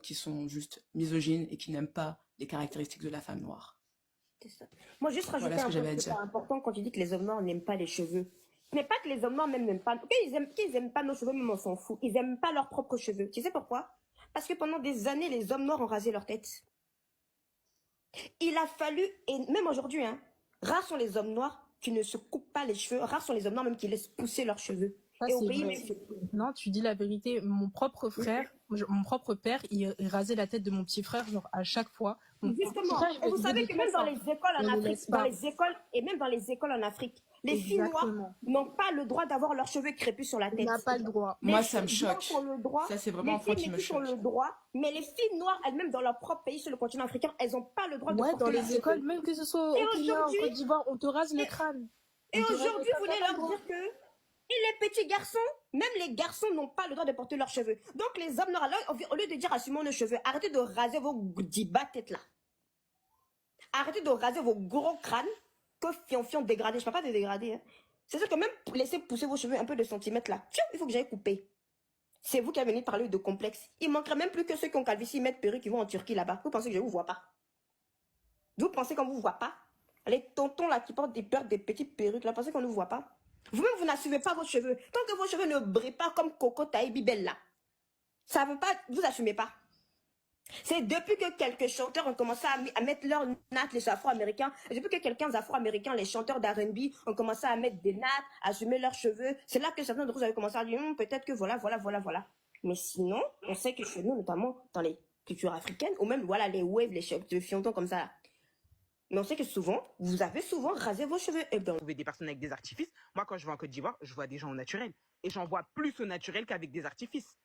qui sont juste misogynes et qui n'aiment pas les caractéristiques de la femme noire. C'est ça. Moi, juste Voilà rajouter ce un que point j'avais à super dire. important quand tu dis que les hommes noirs n'aiment pas les cheveux. Ce n'est pas que les hommes noirs même n'aiment pas. Qu'ils aiment pas nos cheveux, même on s'en fout. Ils aiment pas leurs propres cheveux. Tu sais pourquoi? Parce que pendant des années, les hommes noirs ont rasé leur tête. Il a fallu, et même aujourd'hui, hein, rares sont les hommes noirs qui ne se coupent pas les cheveux. Rares sont les hommes noirs même qui laissent pousser leurs cheveux. Ça, Et au c'est pays, vrai. même, c'est plus. Non, tu dis la vérité. Mon propre frère, mon propre père, il rasait la tête de mon petit frère, genre, à chaque fois. Mon petit Justement. frère, Et vous il faisait savez des que même tresses, dans hein. les écoles On en les Afrique, laisse pas. et même dans les écoles en Afrique, les filles noires Exactement. n'ont pas le droit d'avoir leurs cheveux crépus sur la On tête. n'a pas le droit. Les Moi, ça me filles blanches ont choque. le droit, Ça, c'est vraiment les un point filles qui me métisses ont le choque. droit, mais les filles noires elles-mêmes dans leur propre pays sur le continent africain, elles n'ont pas le droit de Ouais, dans porter leurs les écoles, cheveux. même que ce soit Et au Kenya, en aujourd'hui, Côte d'Ivoire, on te rase le crâne. et On te rase le aujourd'hui, crâne, vous t'as voulez pas le leur droit. dire que et les petits garçons, même les garçons n'ont pas le droit de porter leurs cheveux. Donc les hommes noirs, alors, au lieu de dire assumons nos cheveux, arrêtez de raser vos dibas têtes là. Arrêtez de raser vos gros crânes que fion dégradé. Je ne parle pas de dégrader. Hein. C'est sûr que même laisser pousser vos cheveux un peu de centimètres là, il faut que j'aille couper. C'est vous qui avez venu parler de complexe. Il manquerait même plus que ceux qui ont calvitie mettent perruque qui vont en Turquie là-bas. Vous pensez que je ne vous vois pas? Vous pensez qu'on ne vous voit pas? Les tontons là qui portent des petites perruques là, pensez qu'on ne vous voit pas? Vous-même, vous n'assumez pas vos cheveux. Tant que vos cheveux ne brillent pas comme Coco Taïbi Bella, ça ne veut pas, vous assumez pas. C'est depuis que quelques chanteurs ont commencé à mettre leurs nattes, les afro-américains, et depuis que quelques afro-américains, les chanteurs d'R&B, ont commencé à mettre des nattes, à assumer leurs cheveux, c'est là que certains d'entre vous avaient commencé à dire, peut-être que voilà. Mais sinon, on sait que chez nous, notamment dans les cultures africaines, ou même, voilà, les waves, les cheveux de fionnons comme ça. Mais on sait que souvent, vous avez souvent rasé vos cheveux. Et bien, Trouver des personnes avec des artifices. Moi, quand je vais en Côte d'Ivoire, je vois des gens au naturel. Et j'en vois plus au naturel qu'avec des artifices.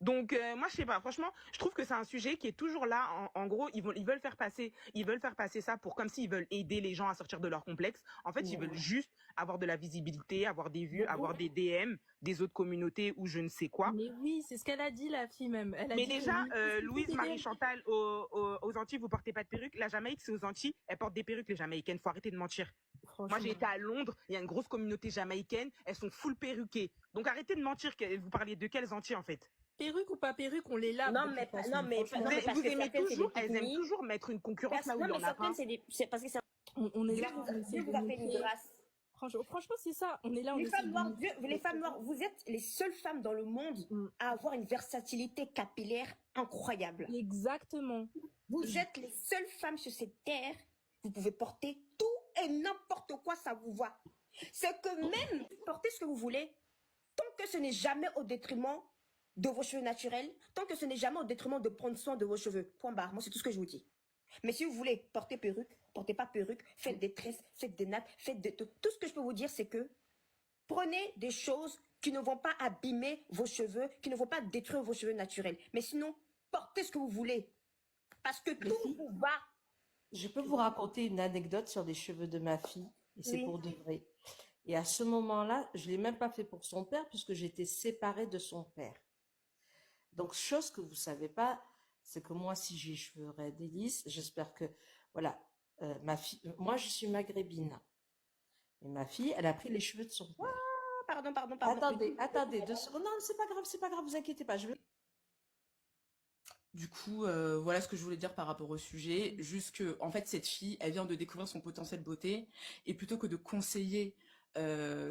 Donc moi je sais pas, franchement, je trouve que c'est un sujet qui est toujours là. En gros, ils veulent faire passer ça pour comme s'ils veulent aider les gens à sortir de leur complexe. En fait, ils veulent juste avoir de la visibilité, avoir des vues, avoir des DM des autres communautés ou je ne sais quoi. Mais oui, c'est ce qu'elle a dit, la fille même. Elle a Mais dit que déjà, lui, c'est Louise des Marie DM. Chantal aux Antilles, vous portez pas de perruque. La Jamaïque, c'est aux Antilles, elles portent des perruques les Jamaïcaines. Faut arrêter de mentir. Moi, j'ai Franchement. été à Londres, il y a une grosse communauté jamaïcaine, elles sont full perruquées. Donc arrêtez de mentir. Vous parliez de quelles Antilles en fait? Perruque ou pas perruque, on les lave non, de toute mais, façon, non, mais, franchement. non, mais parce Vous que aimez certaines, c'est des toujours, elles aiment pygmies. toujours mettre une concurrence là où il Non, y mais en a pas. certaines, c'est parce que c'est On est Dieu là, on essaie Dieu de vous a fait une montrer. grâce. Franchement, c'est ça. On est là, on Les essaie femmes de noires, montrer. les femmes noires, vous êtes les seules femmes dans le monde Mm. à avoir une versatilité capillaire incroyable. Exactement. Vous êtes les seules femmes sur cette terre. Vous pouvez porter tout et n'importe quoi, ça vous va. C'est que même portez ce que vous voulez, tant que ce n'est jamais au détriment de vos cheveux naturels, tant que ce n'est jamais au détriment de prendre soin de vos cheveux. Point barre. Moi, c'est tout ce que je vous dis. Mais si vous voulez porter perruque, portez pas perruque, faites des tresses, faites des nattes, faites de tout. Tout ce que je peux vous dire, c'est que prenez des choses qui ne vont pas abîmer vos cheveux, qui ne vont pas détruire vos cheveux naturels. Mais sinon, portez ce que vous voulez. Parce que Les tout filles, vous va. je peux vous raconter une anecdote sur les cheveux de ma fille, et c'est Oui. pour de vrai. Et à ce moment-là, je l'ai même pas fait pour son père, puisque j'étais séparée de son père. Donc, chose que vous savez pas, c'est que moi, si j'ai les cheveux raides et lisses, j'espère que, voilà, ma fille, moi, je suis maghrébine. Et ma fille, elle a pris les cheveux de son père. Ah, pardon. Attendez, 2 secondes. Non, c'est pas grave, vous inquiétez pas. Du coup, voilà ce que je voulais dire par rapport au sujet. Juste que, en fait, cette fille, elle vient de découvrir son potentiel beauté, et plutôt que de conseiller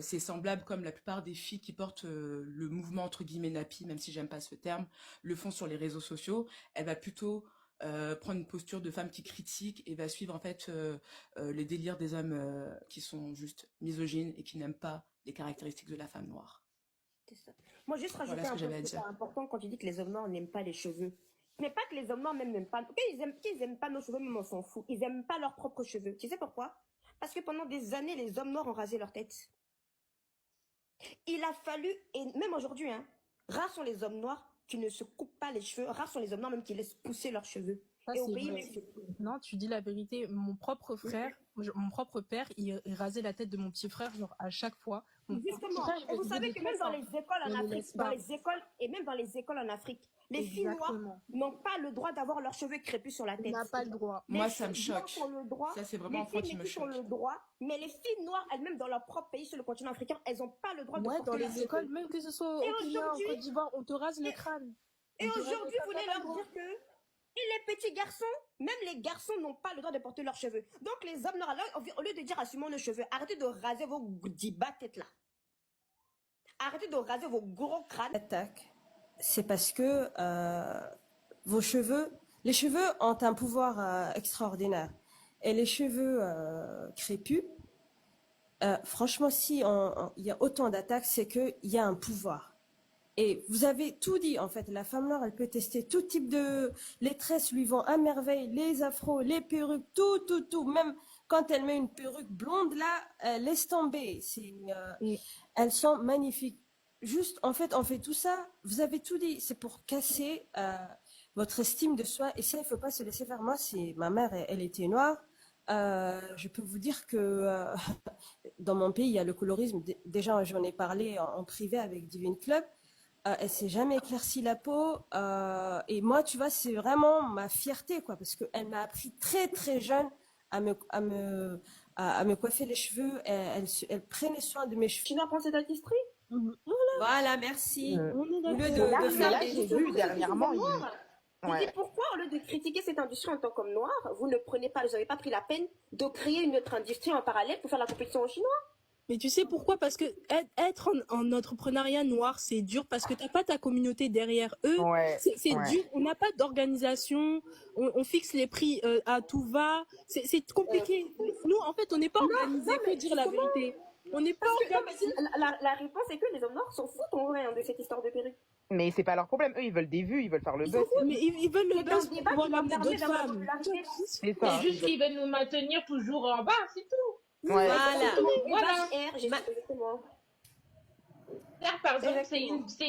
ses semblables, comme la plupart des filles qui portent le mouvement entre guillemets nappy, même si j'aime pas ce terme, le font sur les réseaux sociaux, elle va plutôt prendre une posture de femme qui critique et va suivre en fait les délires des hommes qui sont juste misogynes et qui n'aiment pas les caractéristiques de la femme noire. C'est ça. Moi, juste rajouter Voilà ce un que j'avais point à super dire. important quand tu dis que les hommes noirs n'aiment pas les cheveux. Ce n'est pas que les hommes noirs même n'aiment pas. Qu'ils aiment pas nos cheveux, même on s'en fout. Ils aiment pas leurs propres cheveux. Tu sais pourquoi? Parce que pendant des années, les hommes noirs ont rasé leur tête. Il a fallu, et même aujourd'hui, hein, rares sont les hommes noirs qui ne se coupent pas les cheveux. Rares sont les hommes noirs même qui laissent pousser leurs cheveux. Ça, Et au c'est pays vrai. même, c'est tout. Non, tu dis la vérité. Mon propre frère, mon propre père, il rasait la tête de mon petit frère, genre à chaque fois. Mon petit Justement. frère, il Et vous faisait savez des que même tresses, dans hein, les écoles mais en on les Afrique, laisse pas. et même dans les écoles en Afrique, les filles noires Exactement. n'ont pas le droit d'avoir leurs cheveux crépus sur la On tête. n'a pas le droit. Moi, Les ça me filles blanches choque. ont le droit, Ça, c'est vraiment les un point filles qui me métisses ont choque. le droit, mais les filles noires elles-mêmes dans leur propre pays sur le continent africain, elles n'ont pas le droit de Ouais, dans porter leurs les écoles, cheveux. même que ce soit Et au Kenya, en aujourd'hui, Côte d'Ivoire, on te rase le et, crâne. et On te rase le aujourd'hui, crâne, vous t'as voulez pas le leur droit. dire que et les petits garçons, même les garçons n'ont pas le droit de porter leurs cheveux. Donc les hommes noirs, alors, au lieu de dire assumons nos cheveux, arrêtez de raser vos dibats têtes là. Arrêtez de raser vos gros crânes. Attaque, c'est parce que vos cheveux, les cheveux ont un pouvoir extraordinaire. Et les cheveux crépus, franchement, si il y a autant d'attaques, c'est qu'il y a un pouvoir. Et vous avez tout dit, en fait. La femme noire, elle peut tester tout type de... Les tresses lui vont à merveille, les afros, les perruques, tout. Même quand elle met une perruque blonde, là, laisse tomber. Elles sont magnifiques. Juste, en fait, on fait tout ça. Vous avez tout dit. C'est pour casser votre estime de soi. Et ça, il faut pas se laisser faire. Moi, ma mère, elle était noire. Je peux vous dire que dans mon pays, il y a le colorisme. Déjà, j'en ai parlé en privé avec Divine Club. Elle s'est jamais éclairci la peau. Et moi, tu vois, c'est vraiment ma fierté, quoi, parce qu'elle m'a appris très, très jeune à me coiffer les cheveux. Elle prenait soin de mes cheveux. Tu dois penser cette histoire. Voilà, merci. On est Au lieu d'accord. de Mais faire là, des... j'ai vu dernièrement, Je ouais. dis pourquoi, au lieu de critiquer cette industrie en tant qu'homme noir, vous n'avez pas pris la peine de créer une autre industrie en parallèle pour faire la compétition aux Chinois. Mais tu sais pourquoi? Parce que être en entrepreneuriat noir, c'est dur parce que t'as pas ta communauté derrière eux. Ouais, C'est ouais. dur. On n'a pas d'organisation. On fixe les prix à tout va. C'est compliqué. Nous, en fait, on n'est pas organisé. Faut dire la vérité. On n'est pas Parce que, non, organisé. mais la réponse est que les hommes noirs s'en foutent en vrai de cette histoire de perruque. Mais c'est pas leur problème. Eux, ils veulent des vues, ils veulent faire le Ils buzz. s'en foutent. Mais ils veulent le C'est un buzz pour débat pouvoir qui va amener permettre d'autres d'avoir la femmes. popularité. C'est C'est ça. juste qu'ils veulent nous maintenir toujours en bas, c'est tout. Ouais. Voilà. Voilà. Exactement. Là, par exemple, c'est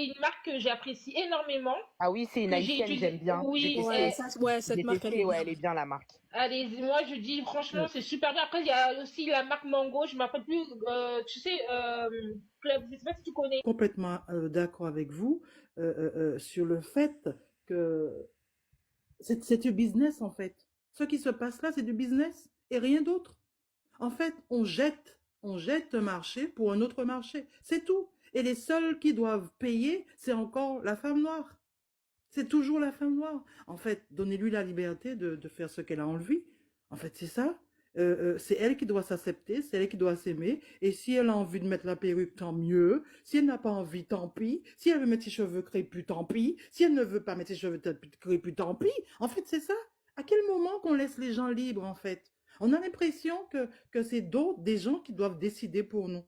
une marque que j'apprécie énormément. Ah oui, c'est une Que j'ai haïtienne, utilisé- j'aime bien. Oui, Ouais, cette J'ai marque, elle testé, est ouais, bien. elle est bien la marque. allez, moi je dis franchement, c'est super bien. Après, il y a aussi la marque Mango, je m'appelle plus, tu sais, Club, je sais pas si tu connais. Complètement d'accord avec vous sur le fait que c'est du business en fait. Ce qui se passe là, c'est du business et rien d'autre. En fait, on jette un marché pour un autre marché. C'est tout. Et les seuls qui doivent payer, c'est encore la femme noire. C'est toujours la femme noire. En fait, donnez-lui la liberté de faire ce qu'elle a en lui. En fait, c'est ça. C'est elle qui doit s'accepter, c'est elle qui doit s'aimer. Et si elle a envie de mettre la perruque, tant mieux. Si elle n'a pas envie, tant pis. Si elle veut mettre ses cheveux crépus, tant pis. Si elle ne veut pas mettre ses cheveux crépus, tant pis. En fait, c'est ça. À quel moment qu'on laisse les gens libres, en fait? On a l'impression que c'est des gens qui doivent décider pour nous.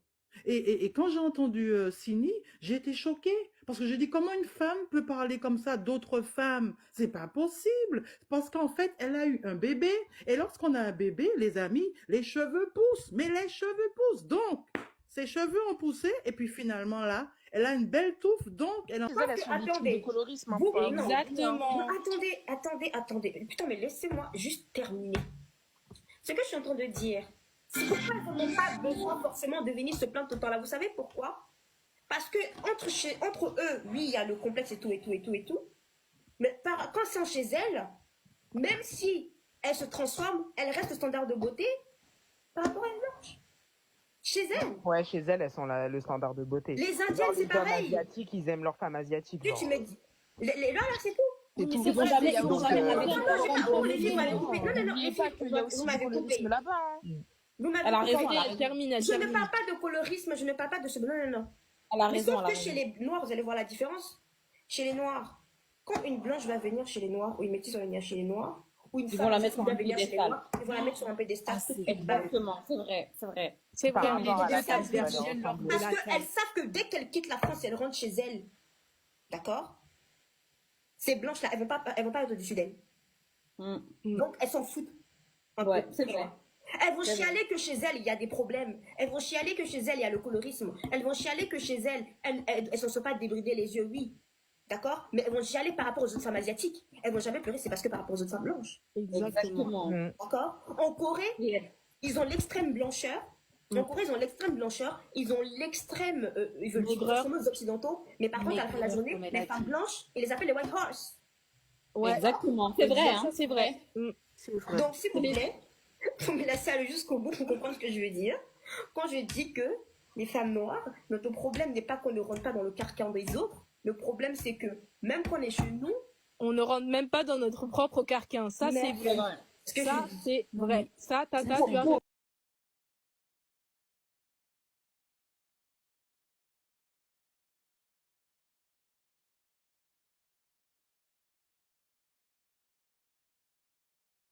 Et quand j'ai entendu Sini, j'ai été choquée. Parce que j'ai dit, comment une femme peut parler comme ça d'autres femmes? C'est pas possible. Parce qu'en fait, elle a eu un bébé. Et lorsqu'on a un bébé, les amis, les cheveux poussent. Mais les cheveux poussent. Donc, ses cheveux ont poussé. Et puis finalement, là, elle a une belle touffe. Donc, elle a... Parce que, attendez, colorisme. vous, non, Exactement. non, attendez. Putain, mais laissez-moi juste terminer. Ce que je suis en train de dire, c'est pourquoi elles n'ont pas besoin forcément de venir se plaindre tout le temps là. Vous savez pourquoi? Parce que entre eux, oui, il y a le complexe et tout. Mais quand c'est chez elles, même si elles se transforment, elles restent standard de beauté par rapport à une blanche. Chez elles. Ouais, chez elles, elles sont le standard de beauté. Les Genre, Indiennes, c'est les hommes pareil. asiatiques, ils aiment leurs femmes asiatiques. Tu me dis. Les là, c'est tout. C'est tout. Ils vont jamais Non, raser non, la non, tête. non, Olivier, vous m'avez coupé. Non, N'oubliez pas qu'il y a aussi vous du m'avez coupé. colorisme là-bas. hein. Vous m'avez Elle a coupé. raison, elle a Elle termine, elle Je ne termine. parle pas de colorisme, je ne parle pas de ce... Non. Elle a Mais raison, sauf elle a que chez raison. les Noirs, vous allez voir la différence. Chez les Noirs, quand une blanche va venir chez les Noirs, ou une métisse va venir chez les Noirs, ou une Ils femme vont la mettre sur va un venir chez les piédestal. Noirs, ils vont la mettre sur un pédestal. Ah, c'est exactement, c'est vrai, c'est vrai. C'est Par vrai, rapport les à la deux femme, elles ça viennent leur leur de Parce la qu'elles taille. savent que dès qu'elles quittent la France, elles rentrent chez elles. D'accord? Ces blanches-là, elles vont pas être au-dessus d'elles. Mm. Donc, elles s'en foutent. Un Ouais, peu. c'est vrai. Elles vont C'est chialer que chez elles, il y a des problèmes. Elles vont chialer que chez elles, il y a le colorisme. Elles vont chialer que chez elles, elles ne se sont pas débridées les yeux, oui. D'accord? Mais elles vont chialer par rapport aux autres femmes asiatiques. Elles vont jamais pleurer, c'est parce que par rapport aux autres femmes blanches. Exactement. Exactement. D'accord? En Corée, Yeah. ils ont l'extrême blancheur. En Corée, ils ont l'extrême blancheur. Ils ont l'extrême. Ils veulent Maigreur. transformer aux Occidentaux. Mais par contre, à la fin de la journée, comme elle les a femmes dit. blanches, ils les appellent les white horse. Ouais. Exactement. C'est vrai, hein. Ça, c'est vrai. C'est vrai. Donc, s'il vous plaît, vous me laissez aller jusqu'au bout pour comprendre ce que je veux dire. Quand je dis que les femmes noires, notre problème n'est pas qu'on ne rentre pas dans le carcan des autres. Le problème, c'est que même quand on est chez nous, On ne rentre même pas dans notre propre carquin. Ça, Mais- c'est vrai. ce que Ça, je dis, c'est vrai. Ça, Tata, Bon, tu as bon.